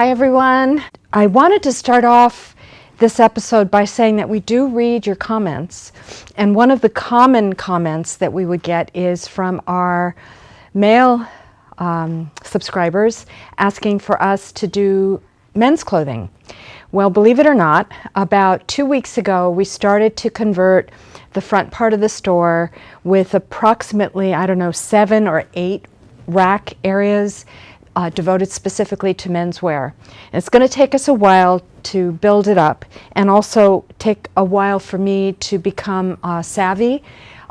Hi everyone. I wanted to start off this episode by saying that we do read your comments, and one of the common comments that we would get is from our male subscribers asking for us to do men's clothing. Well, believe it or not, about 2 weeks ago we started to convert the front part of the store with approximately, 7 or 8 rack areas devoted specifically to menswear. It's going to take us a while to build it up, and also take a while for me to become savvy.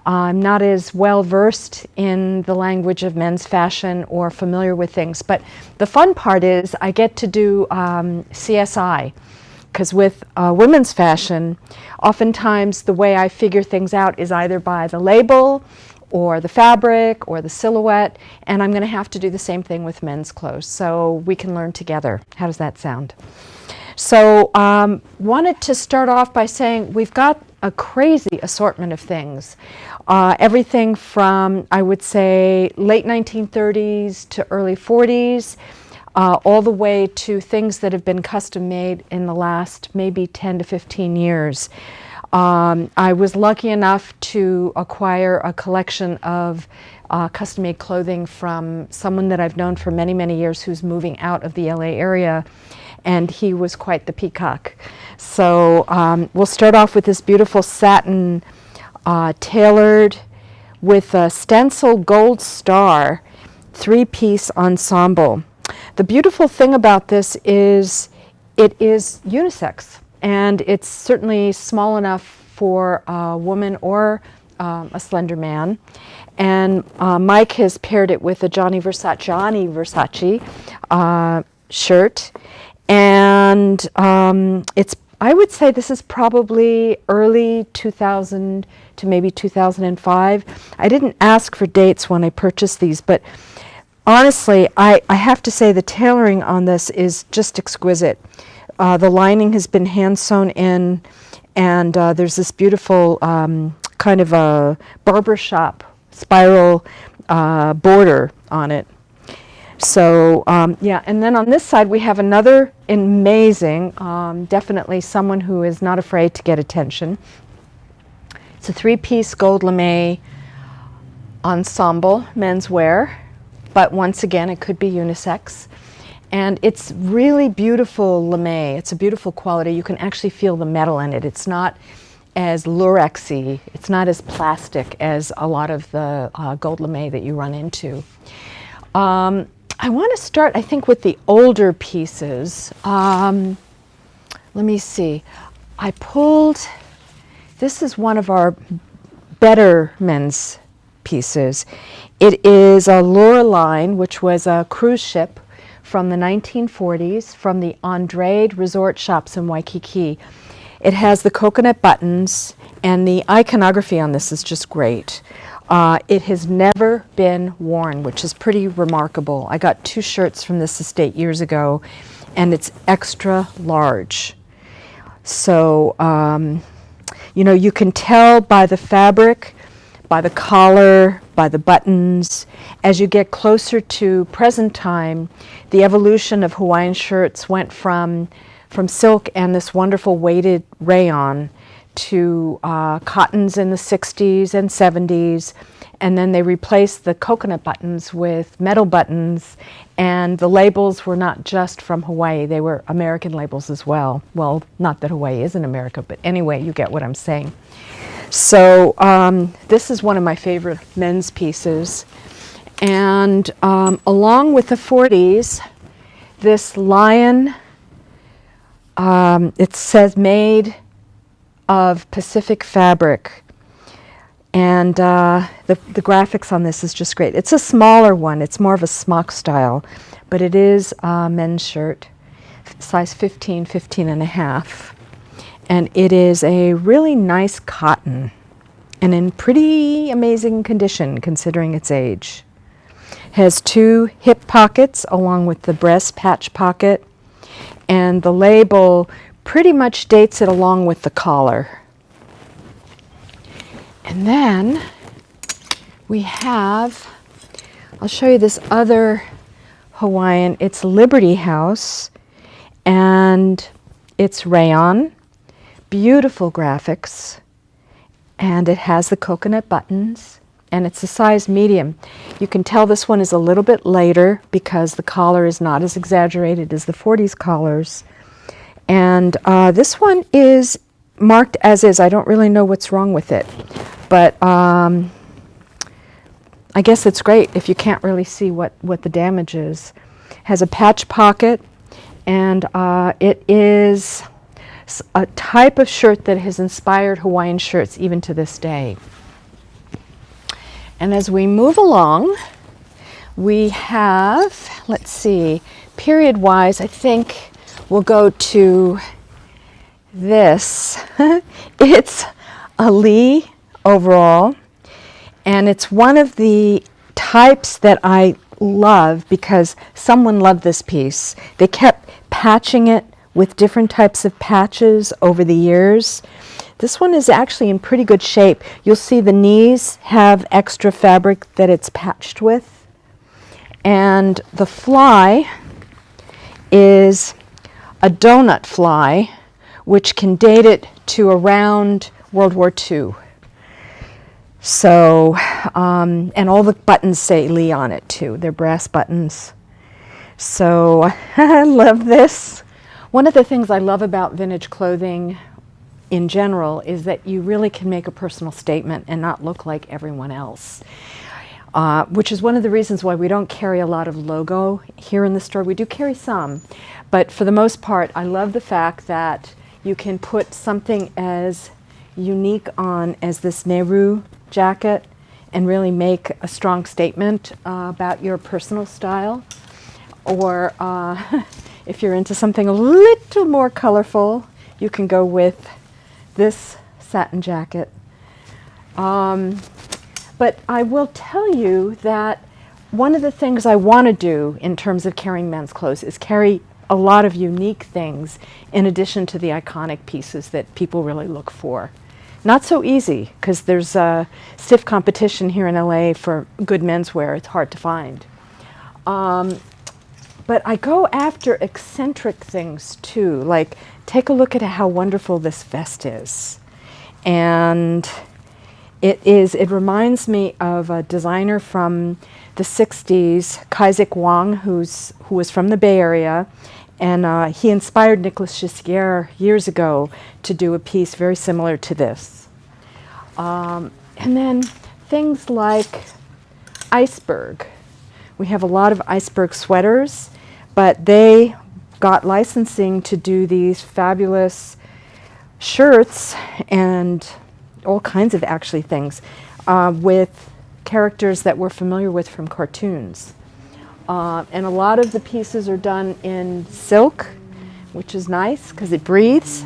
I'm not as well versed in the language of men's fashion or familiar with things, but the fun part is I get to do CSI, because with women's fashion, oftentimes the way I figure things out is either by the label or the fabric or the silhouette, and I'm going to have to do the same thing with men's clothes, so we can learn together. How does that sound? So wanted to start off by saying we've got a crazy assortment of things. Everything from, I would say, late 1930s to early 40s, all the way to things that have been custom made in the last maybe 10 to 15 years. I was lucky enough to acquire a collection of custom-made clothing from someone that I've known for many, many years who's moving out of the LA area, and he was quite the peacock. So we'll start off with this beautiful satin tailored with a stencil gold star 3-piece ensemble. The beautiful thing about this is it is unisex. And it's certainly small enough for a woman or a slender man. And Mike has paired it with a Gianni Versace shirt. And I would say this is probably early 2000 to maybe 2005. I didn't ask for dates when I purchased these, but honestly, I have to say the tailoring on this is just exquisite. The lining has been hand sewn in, and there's this beautiful kind of a barbershop spiral border on it. So yeah, and then on this side we have another amazing, definitely someone who is not afraid to get attention. It's a 3-piece gold lame ensemble menswear, but once again it could be unisex. And it's really beautiful lame. It's a beautiful quality. You can actually feel the metal in it. It's not as lurexy. It's not as plastic as a lot of the gold lame that you run into. I want to start, I think, with the older pieces. Let me see. This is one of our better men's pieces. It is a Loreline, which was a cruise ship from the 1940s, from the Andrade Resort Shops in Waikiki. It has the coconut buttons, and the iconography on this is just great. It has never been worn, which is pretty remarkable. I got 2 shirts from this estate years ago, and it's extra large. So, you can tell by the fabric, by the collar, by the buttons. As you get closer to present time, the evolution of Hawaiian shirts went from silk and this wonderful weighted rayon to cottons in the 60s and 70s, and then they replaced the coconut buttons with metal buttons, and the labels were not just from Hawaii, they were American labels as well. Well, not that Hawaii is in America, but anyway, you get what I'm saying. So this is one of my favorite men's pieces. And along with the 40s, this lion, it says made of Pacific fabric. And the graphics on this is just great. It's a smaller one. It's more of a smock style, but it is a men's shirt, size 15, 15 and a half. And it is a really nice cotton and in pretty amazing condition considering its age. Has 2 hip pockets along with the breast patch pocket, and the label pretty much dates it along with the collar. And then we have, I'll show you this other Hawaiian. It's Liberty House, and it's rayon, beautiful graphics, and it has the coconut buttons, and it's a size medium. You can tell this one is a little bit later because the collar is not as exaggerated as the 40s collars. And this one is marked as is. I don't really know what's wrong with it, but I guess it's great if you can't really see what the damage is. Has a patch pocket, and it is a type of shirt that has inspired Hawaiian shirts even to this day. And as we move along, we have, let's see, period-wise, I think we'll go to this. It's a Lee overall, and it's one of the types that I love because someone loved this piece. They kept patching it with different types of patches over the years. This one is actually in pretty good shape. You'll see the knees have extra fabric that it's patched with. And the fly is a donut fly, which can date it to around World War II. So, and all the buttons say Lee on it too. They're brass buttons. So I love this. One of the things I love about vintage clothing in general is that you really can make a personal statement and not look like everyone else, which is one of the reasons why we don't carry a lot of logo here in the store. We do carry some, but for the most part, I love the fact that you can put something as unique on as this Nehru jacket and really make a strong statement about your personal style. Or if you're into something a little more colorful, you can go with this satin jacket. But I will tell you that one of the things I want to do in terms of carrying men's clothes is carry a lot of unique things in addition to the iconic pieces that people really look for. Not so easy because there's a stiff competition here in LA for good menswear. It's hard to find. But I go after eccentric things too. Like, take a look at how wonderful this vest is. And it reminds me of a designer from the 60s, Kaizek Wang, who was from the Bay Area. And he inspired Nicolas Gisquier years ago to do a piece very similar to this. And then things like iceberg. We have a lot of iceberg sweaters, but they got licensing to do these fabulous shirts and all kinds of actually things with characters that we're familiar with from cartoons. And a lot of the pieces are done in silk, which is nice because it breathes.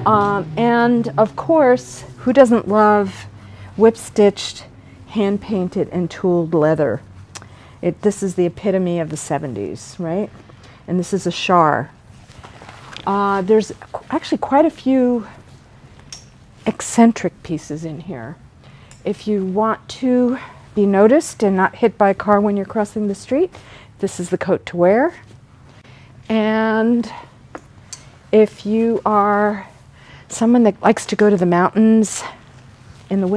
And of course, who doesn't love whip-stitched, hand-painted, and tooled leather? This is the epitome of the 70s, right? And this is a char. There's actually quite a few eccentric pieces in here. If you want to be noticed and not hit by a car when you're crossing the street, this is the coat to wear. And if you are someone that likes to go to the mountains in the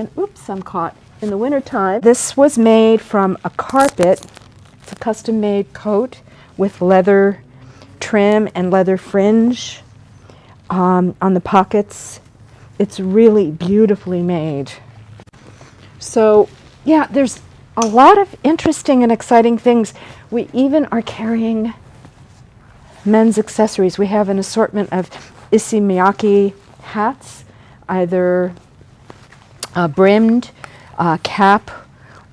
in the wintertime, this was made from a carpet. It's a custom-made coat with leather trim and leather fringe on the pockets. It's really beautifully made. So yeah, there's a lot of interesting and exciting things. We even are carrying men's accessories. We have an assortment of Issey Miyake hats, either brimmed, cap,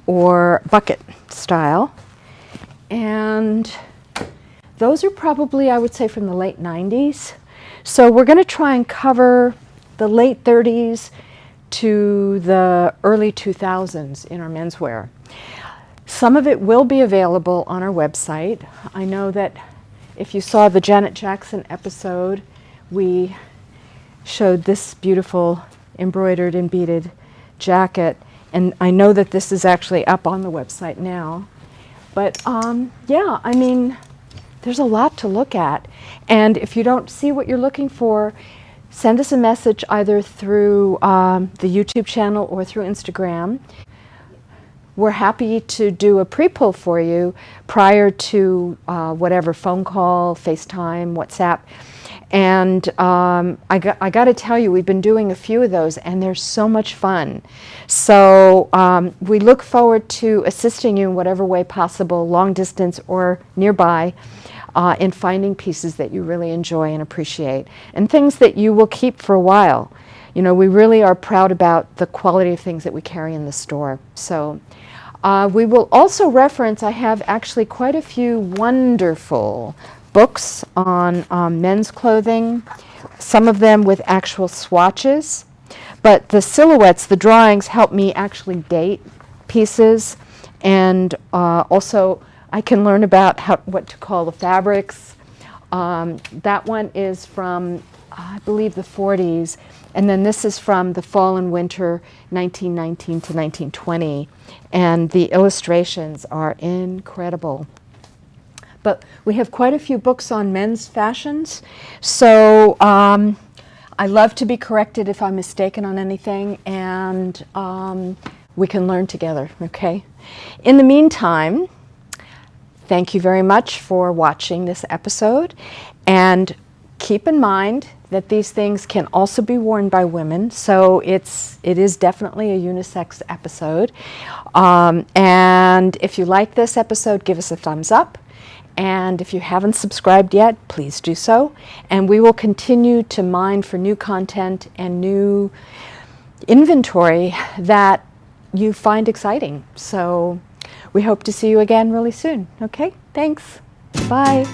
or bucket style. And those are probably, I would say, from the late 90s. So we're going to try and cover the late 30s to the early 2000s in our menswear. Some of it will be available on our website. I know that if you saw the Janet Jackson episode, we showed this beautiful embroidered and beaded jacket, and I know that this is actually up on the website now. But yeah, I mean, there's a lot to look at. And if you don't see what you're looking for, send us a message either through the YouTube channel or through Instagram. We're happy to do a pre-pull for you prior to whatever phone call, FaceTime, WhatsApp. And I got to tell you, we've been doing a few of those, and they're so much fun. So we look forward to assisting you in whatever way possible, long distance or nearby, in finding pieces that you really enjoy and appreciate, and things that you will keep for a while. You know, we really are proud about the quality of things that we carry in the store. So we will also reference, I have actually quite a few wonderful books on men's clothing, some of them with actual swatches, but the silhouettes, the drawings, help me actually date pieces, and also I can learn about what to call the fabrics. That one is from, I believe, the 40s, and then this is from the fall and winter 1919 to 1920, and the illustrations are incredible. But we have quite a few books on men's fashions, so I love to be corrected if I'm mistaken on anything, and we can learn together, okay? In the meantime, thank you very much for watching this episode, and keep in mind that these things can also be worn by women, so it is definitely a unisex episode. And if you like this episode, give us a thumbs up. And if you haven't subscribed yet, please do so. And we will continue to mine for new content and new inventory that you find exciting. So we hope to see you again really soon. Okay, thanks. Bye.